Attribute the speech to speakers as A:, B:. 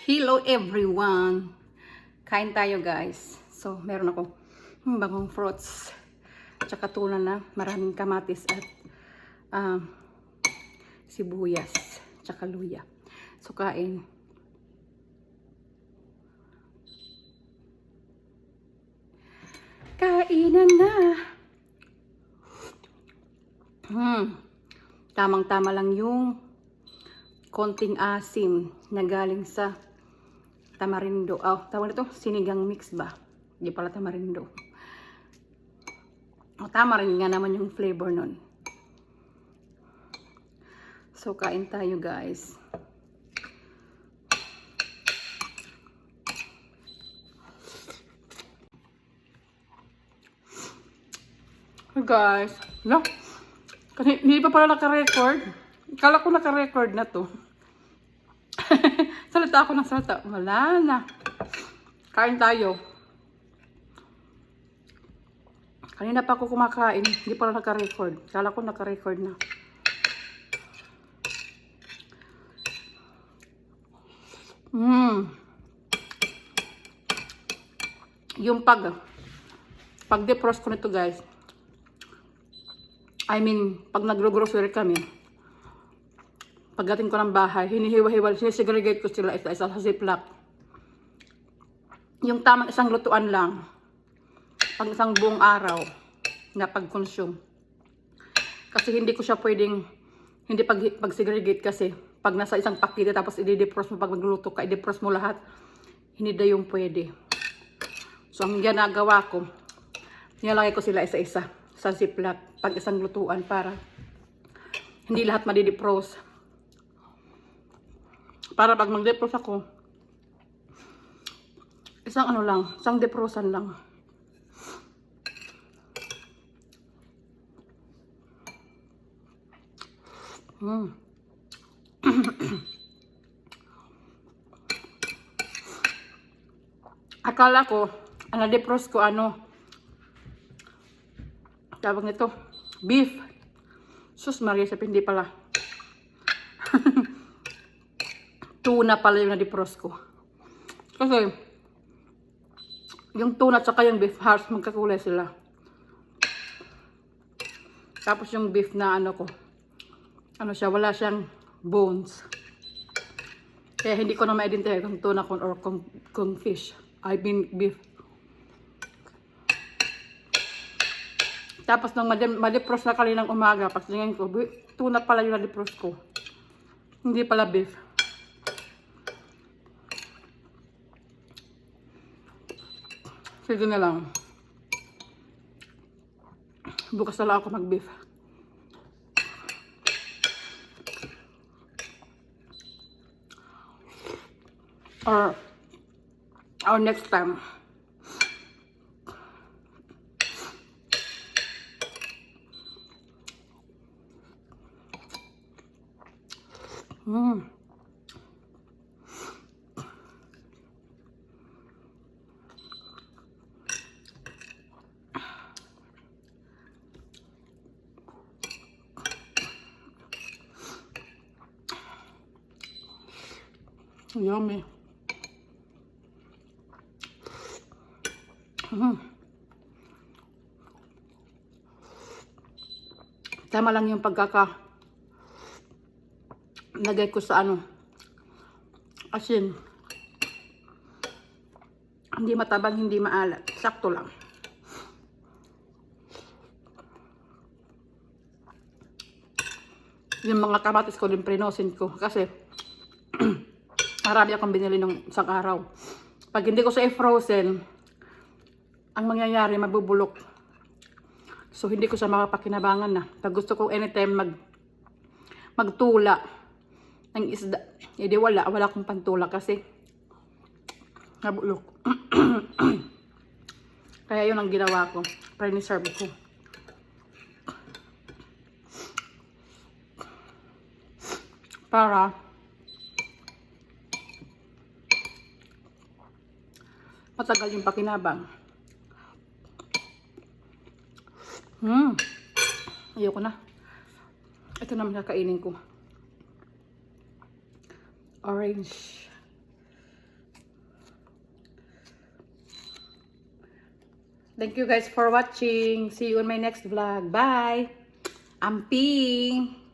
A: Hello everyone! Kain tayo guys. So, meron ako bagong fruits. Tsaka tuna na maraming kamatis at sibuyas. Tsaka luya. So, kain. Kainan na! Tamang-tama lang yung konting asim na galing sa tamarindo. Tawag nito, sinigang mix ba? Hindi pala tamarindo. Tamarind nga naman yung flavor nun. So, kain tayo guys. Hey guys. No? Kasi hindi pa pala naka-record. Kala ko naka-record na to. Salita ako ng salita. Wala na. Kain tayo. Kanina pa ako kumakain. Hindi pala naka-record. Kala ko naka-record na. Yung pag-defrost ko nito guys. I mean, pag nagro-grocery kami, pagdating ko ng bahay, hinihiwa-hiwa, sinisegregate ko sila isa-isa sa ziplock. Yung tamang isang lutuan lang, pang isang buong araw na pag-consume. Kasi hindi ko siya pwedeng, hindi pag-segregate kasi, pag nasa isang pakete tapos i-defrost mo, pag magluluto ka, i-defrost mo lahat, hindi na yung pwede. So, ang ginagawa ko, nilalagay ko sila isa-isa sa ziplock pag isang lutuan para hindi lahat madi-defrost. Para pag mag-defrost ako, isang ano lang, isang defrostan lang. Akala ko, ang na-defrost ko tawag nito, beef. Sus Maria, hindi pala. Tuna pala yung na-defrost ko. Kasi, yung tuna at saka yung beef halos magkakulay sila. Tapos yung beef na wala siyang bones. Kaya hindi ko na ma-identify kung tuna or kung fish. I mean beef. Tapos nung ma-defrost na kaninang umaga, pag tingin ko, tuna pala yung na-defrost ko. Hindi pala beef. Sige na lang. Bukas na lang ako mag-beef. Or next time. Yummy. Tama lang yung lagay ko sa asin. Hindi matabang, hindi maalat. Sakto lang. Yung mga kamatis ko din prinosin ko kasi marami akong binili ng isang araw. Pag hindi ko siya i-frozen, ang mangyayari, mabubulok. So, hindi ko siya makapakinabangan na. Pag gusto ko anytime magtula ng isda, edi wala akong pantula kasi nabulok. Kaya yun ang ginawa ko. Pre-reserve ko. Para matagal yung pakinabang. Ayoko na. Ito naman kakainin ko. Orange. Thank you guys for watching. See you on my next vlog. Bye! Amping!